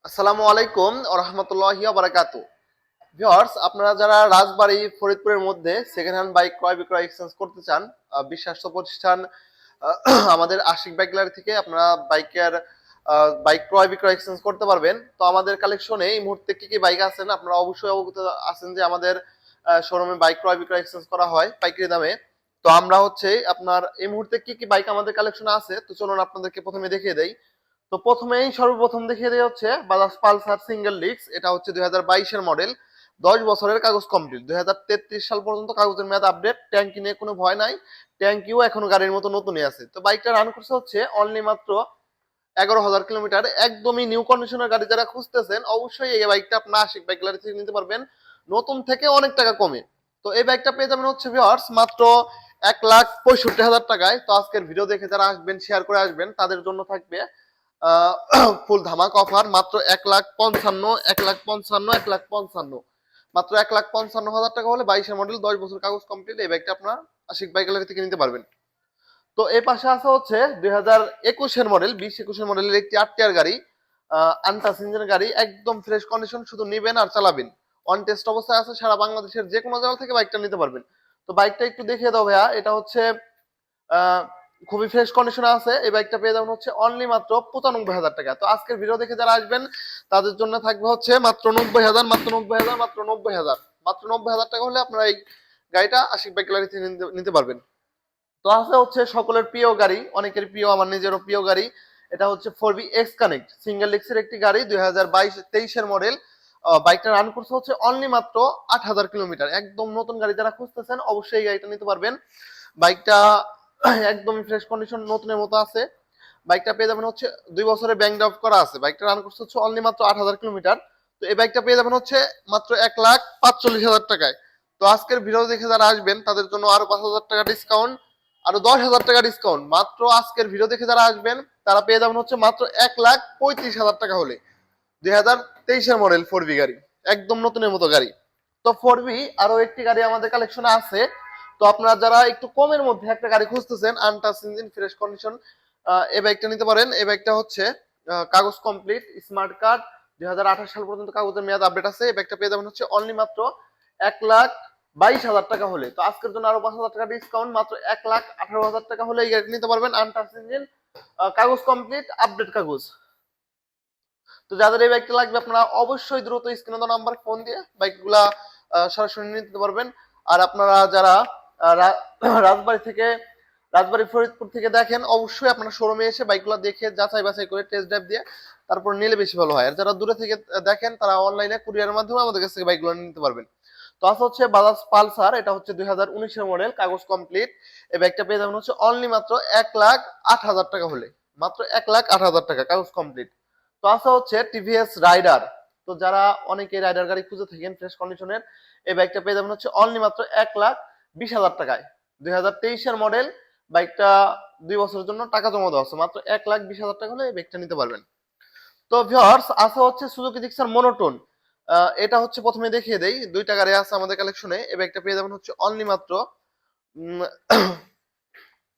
আসসালামু আলাইকুম ওয়া রাহমাতুল্লাহি ওয়া বারাকাতুহু। ভিউয়ার্স, আপনারা যারা রাজবাড়ী ফরিদপুরের মধ্যে সেকেন্ড হ্যান্ড বাইক ক্রয় বিক্রয় এক্সচেঞ্জ করতে চান, বিশ্বাস্ত প্রতিষ্ঠান আমাদের আশিক বাইক গ্যালারি থেকে আপনারা বাইক ক্রয় বিক্রয় এক্সচেঞ্জ করতে পারবেন। তো আমাদের কালেকশনে এই মুহূর্তে কি কি বাইক আছেন আপনারা অবশ্যই অবগত আছেন যে আমাদের শোরুমে বাইক ক্রয় বিক্রয় এক্সচেঞ্জ করা হয় পাইকারি দামে। তো আমরা হচ্ছে আপনার এই মুহূর্তে কি কি বাইক আমাদের কালেকশনে আছে, তো চলুন আপনাদেরকে প্রথমে দেখিয়ে দেই। তো সর্বপ্রথম দেখিয়ে দেওয়া হচ্ছে বাজাজ পালসার সিঙ্গেল ডিস্ক। এটা হচ্ছে 2022-এর মডেল, 10 বছরের কাগজ কমপ্লিট, 2033 সাল পর্যন্ত কাগজের মেয়াদ আপডেট। ট্যাঙ্কি নিয়ে কোনো ভয় নাই, ট্যাঙ্কিও এখনো গাড়ির মতো নতুনই আছে। তো বাইকটা রান করছে হচ্ছে অনলি মাত্র 11,000 কিলোমিটার। একদমই নিউ কন্ডিশনের গাড়ি যারা খুঁজতেছেন অবশ্যই এই বাইকটা আপনার আশিক বাইক গ্যালারি থেকে নিতে পারবেন নতুন থেকে অনেক টাকা কমে। তো এই বাইকটা পেয়ে যাবেন হচ্ছে ভিউয়ার্স মাত্র 1,65,000 টাকায়। তো আজকের ভিডিও দেখে যারা আসবেন, শেয়ার করে আসবেন, তাদের জন্য থাকবে ফুল ধামাকা অফার মাত্র 1,55,000, 1,55,000, 1,55,000, মাত্র 1,55,000 টাকা হলে 22-এর মডেল, 10 বছর কাগজ কমপ্লিট এই বাইকটা আপনার আশিক বাইক গ্যালারি থেকে নিতে পারবেন। তো এই পাশে আছে হচ্ছে 2021-এর মডেল, 20-21-এর মডেলের একটি 8 টায়ার গাড়ি, আনটাচ ইঞ্জিনের গাড়ি, একদম ফ্রেশ কন্ডিশন, শুধু নিবেন আর চালাবেন। অন টেস্ট অবস্থায় আছে, সারা বাংলাদেশের যে কোনো জায়গা থেকে বাইকটা নিতে পারবেন। তো বাইকটা একটু দেখিয়ে দাও ভাইয়া। এটা হচ্ছে আহ খুবই ফ্রেশ কন্ডিশনে আছে। এই বাইকটা পেয়ে যাবেন হচ্ছে অনলি মাত্র 95,000 টাকা। তো আজকের ভিডিও দেখে যারা আসবেন তাদের জন্য থাকবে হচ্ছে মাত্র 90,000, মাত্র 90,000, মাত্র 90,000, মাত্র 90,000 টাকা হলে আপনারা এই গাড়িটা আশিক বাইক গ্যালারি থেকে নিতে পারবেন। তো আছে হচ্ছে সকলের প্রিয় গাড়ি, অনেকের প্রিয়, আমার নিজেরও প্রিয় গাড়ি। এটা হচ্ছে 4B এক্স কানেক্ট সিঙ্গেল ডিস্কের একটি গাড়ি, 2022-23-এর মডেল। বাইকটা রান করছে হচ্ছে অনলি মাত্র 8,000 কিলোমিটার। একদম নতুন গাড়ি যারা খুঁজতেছেন অবশ্যই এই গাড়িটা নিতে পারবেন। বাইকটা একদম ফ্রেশ কন্ডিশন, নতুনের মতো আছে। বাইকটা পেয়ে যাবেন হচ্ছে 2 বছরের ব্যাংক ড্রাফট করা আছে। বাইকটা রান করছে হচ্ছে অনলি মাত্র 8,000 কিলোমিটার। তো এই বাইকটা পেয়ে যাবেন হচ্ছে মাত্র 1,45,000 টাকায়। তো আজকের ভিডিও দেখে যারা আসবেন তাদের জন্য আরো 5,000 টাকা ডিসকাউন্ট, আরো 10,000 টাকা ডিসকাউন্ট। মাত্র আজকের ভিডিও দেখে যারা আসবেন তারা পেয়ে যাবেন হচ্ছে মাত্র 1,35,000 টাকা হলে 2023-এর মডেল 4B গাড়ি, একদম নতুনের মতো গাড়ি। তো 4B আরো একটি গাড়ি আমাদের কালেকশনে আছে। তো আপনারা যারা একটু কমের মধ্যে একটা গাড়ি খুঁজতেছেন, আনটাচ ইঞ্জিন, ফ্রেশ কন্ডিশন, এই বাইকটা নিতে পারেন। এই বাইকটা হচ্ছে কাগজ কমপ্লিট, স্মার্ট কার্ড, 2028 সাল পর্যন্ত কাগজের মেয়াদ আপডেট আছে। এই বাইকটা পেয়ে যাবেন হচ্ছে অনলি মাত্র 1,22,000 টাকা হলে। তো আজকের জন্য আরো 5,000 টাকা ডিসকাউন্ট, মাত্র 1,18,000 টাকা হলে এই গাড়ি নিতে পারবেন। আনটাচ ইঞ্জিন, কাগজ কমপ্লিট, আপডেট কাগজ। তো যাদের এই বাইকটা লাগবে আপনারা অবশ্যই দ্রুত স্ক্রিনে দেওয়া নাম্বার ফোন দিয়ে বাইকগুলা সরাসরি নিতে পারবেন। আর আপনারা যারা রাজবাড়ী ফরিদপুর থেকে দেখেন অবশ্যই আপনারা শোরুমে এসে বাইকগুলো দেখে যাচাই বাছাই করে টেস্ট ড্রাইভ দিয়ে তারপর নিলে বেশি ভালো হয়। আর যারা দূরে থেকে দেখেন তারা অনলাইনে কুরিয়ারের মাধ্যমে আমাদের কাছ থেকে বাইকগুলো নিতে পারবেন। তো আছে হচ্ছে বাজাজ পালসার। এটা হচ্ছে 2019-এর মডেল, কাগজ কমপ্লিট। এই বাইকটা পেয়ে যাবেন হচ্ছে অনলি মাত্র 1,08,000 টাকা হলে, মাত্র 1,08,000 টাকা, কাগজ কমপ্লিট। তো আছে হচ্ছে টিভিএস রাইডার। তো যারা অনেকে রাইডার গাড়ি খুঁজে থাকেন ফ্রেশ কন্ডিশনের, এই বাইকটা পেয়ে যাবেন হচ্ছে অনলি মাত্র 1,20,000 টাকায়, 2023-এর মডেল। বাইকটা 2 বছরের জন্য টাকা জমা দেওয়া আছে, মাত্র 1,20,000 টাকা হলে এই বাইকটা নিতে পারবেন। তো ভিউয়ার্স, আছে হচ্ছে সুজুকি জিক্সার মনোটোন। এটা হচ্ছে প্রথমে দেখিয়ে দেই, 2টা গাড়ি আছে আমাদের কালেকশনে। এই বাইকটা পেয়ে যাবেন হচ্ছে অনলি মাত্র উম,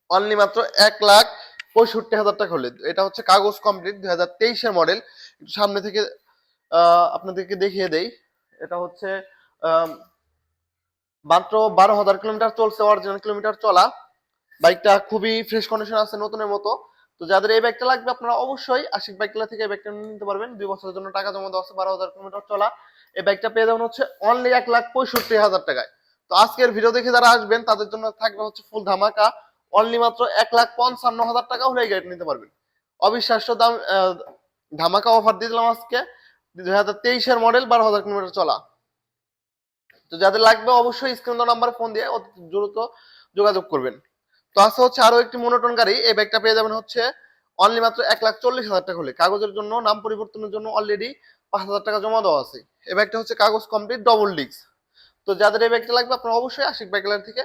অনলি মাত্র 1,65,000 টাকা হলে। এটা হচ্ছে কাগজ কমপ্লিট, 2023-এর মডেল। একটু সামনে থেকে আপনাদেরকে দেখিয়ে দেই। এটা হচ্ছে আহ, মাত্র 12,000 কিলোমিটার চলছে, অরিজিনাল কিলোমিটার চলা। বাইকটা খুবই ফ্রেশ কন্ডিশন আছে, নতুনের মতো। তো যাদের এই বাইকটা লাগবে আপনারা অবশ্যই আশিক বাইক থেকে এই বাইকটা নিতে পারবেন। 2 বছরের জন্য টাকা জমা দেওয়া আছে, 12,000 কিলোমিটার চলা। এই বাইকটা পেয়ে যাবেন হচ্ছে অনলি 1,65,000 টাকায়। তো আজকের ভিডিও দেখে যারা আসবেন তাদের জন্য থাকবে হচ্ছে ফুল ধামাকা, অনলি মাত্র 1,55,000 টাকা হলে এই গাড়িটা নিতে পারবেন। অবিশ্বাস্য দাম, ধামাকা অফার দিয়ে দিলাম আজকে। 2023-এর মডেল, 12,000 কিলোমিটার চলা। তো যাদের লাগবে অবশ্যই স্ক্রিন নাম্বারে ফোন দিয়ে অতি দ্রুত যোগাযোগ করবেন। তো আছে হচ্ছে আরো একটি মনোটন গাড়ি। এই বাইকটা পেয়ে যাবেন হচ্ছে অনলি মাত্র 1,40,000 টাকা হলে। কাগজের জন্য, নাম পরিবর্তনের জন্য অলরেডি 5,000 টাকা জমা দেওয়া আছে। এই বাইকটা হচ্ছে কাগজ কমপ্লিট, ডবল ডিস্ক। তো যাদের এই বাইকটা লাগবে আপনারা অবশ্যই আশিক বাইক থেকে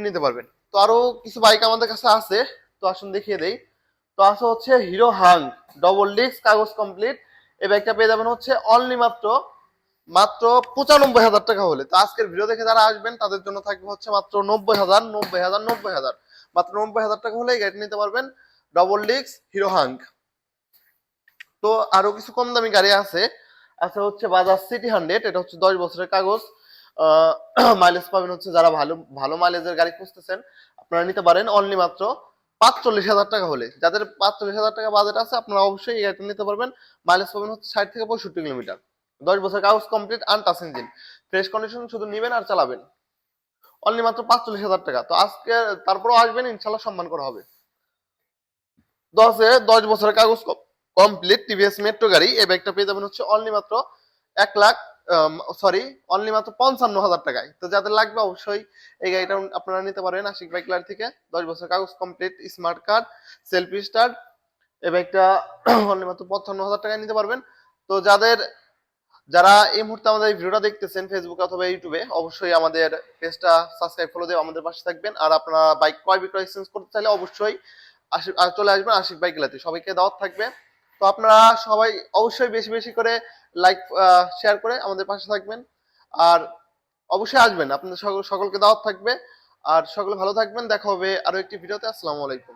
নিতে পারবেন। তো আরো কিছু বাইক আমাদের কাছে আছে, তো আসুন দেখিয়ে দেই। তো আছে হচ্ছে হিরো হাং, ডবল ডিস্ক, কাগজ কমপ্লিট। এই বাইকটা পেয়ে যাবেন হচ্ছে অনলি মাত্র মাত্র 95,000 টাকা হলে। তো আজকের ভিডিও দেখে যারা আসবেন তাদের জন্য থাকবে হচ্ছে মাত্র 90,000, 90,000, 90,000, মাত্র 90,000 টাকা হলে এই গাড়ি নিতে পারবেন, ডবল ডিস্ক হিরো হাঙ্ক। তো আরো কিছু কম দামি গাড়ি আছে। আছে হচ্ছে বাজাজ সিটি 100, এটা হচ্ছে 10 বছরের কাগজ। মাইলেজ পাবেন হচ্ছে, যারা ভালো ভালো মাইলেজের গাড়ি খুঁজতেছেন আপনারা নিতে পারেন অনলি মাত্র 45,000 টাকা হলে। যাদের 45,000 টাকা বাজেট আছে আপনারা অবশ্যই এই গাড়িটা নিতে পারবেন। মাইলেজ পাবেন হচ্ছে 60 থেকে 65 কিলোমিটার। 10 বছর কাগজ complete, untouch engine, fresh condition, শুধু নিবেন আর চালাবেন। অনলি মাত্র 45,000 টাকা। তো আজকে তারপরেও আসবেন, ইনশাল্লাহ সম্মান করা হবে। 10 বছরের কাগজ কমপ্লিট টিভিএস মেট্রো গাড়ি, এই বাইকটা পেয়ে যাবেন হচ্ছে অনলি মাত্র 1 লাখ, সরি, অনলি মাত্র 55,000 টাকায়। তো যাদের লাগবে অবশ্যই এই গাড়িটা আপনারা নিতে পারেন আশিক বাইক গ্যালারি থেকে। 10 বছর কাগজ complete, smart card, selfie start, এই বাইকটা অনলি মাত্র 55,000 টাকায় নিতে পারবেন। তো যারা এই মুহূর্তে আমাদের এই ভিডিওটা দেখতেছেন ফেসবুক অথবা ইউটিউবে, অবশ্যই আমাদের পেজটা সাবস্ক্রাইব, ফলো দিয়ে আমাদের পাশে থাকবেন। আর আপনারা বাইক ক্রয় বিক্রয় এক্সচেঞ্জ করতে চাইলে অবশ্যই চলে আসবেন আশিক বাইক গ্যালারিতে, সবাইকে দাওয়াত থাকবে। তো আপনারা সবাই অবশ্যই বেশি বেশি করে লাইক শেয়ার করে আমাদের পাশে থাকবেন। আর অবশ্যই আসবেন, আপনাদের সকলকে দাওয়াত থাকবে। আর সকলে ভালো থাকবেন, দেখা হবে আরো একটি ভিডিওতে। আসসালামু আলাইকুম।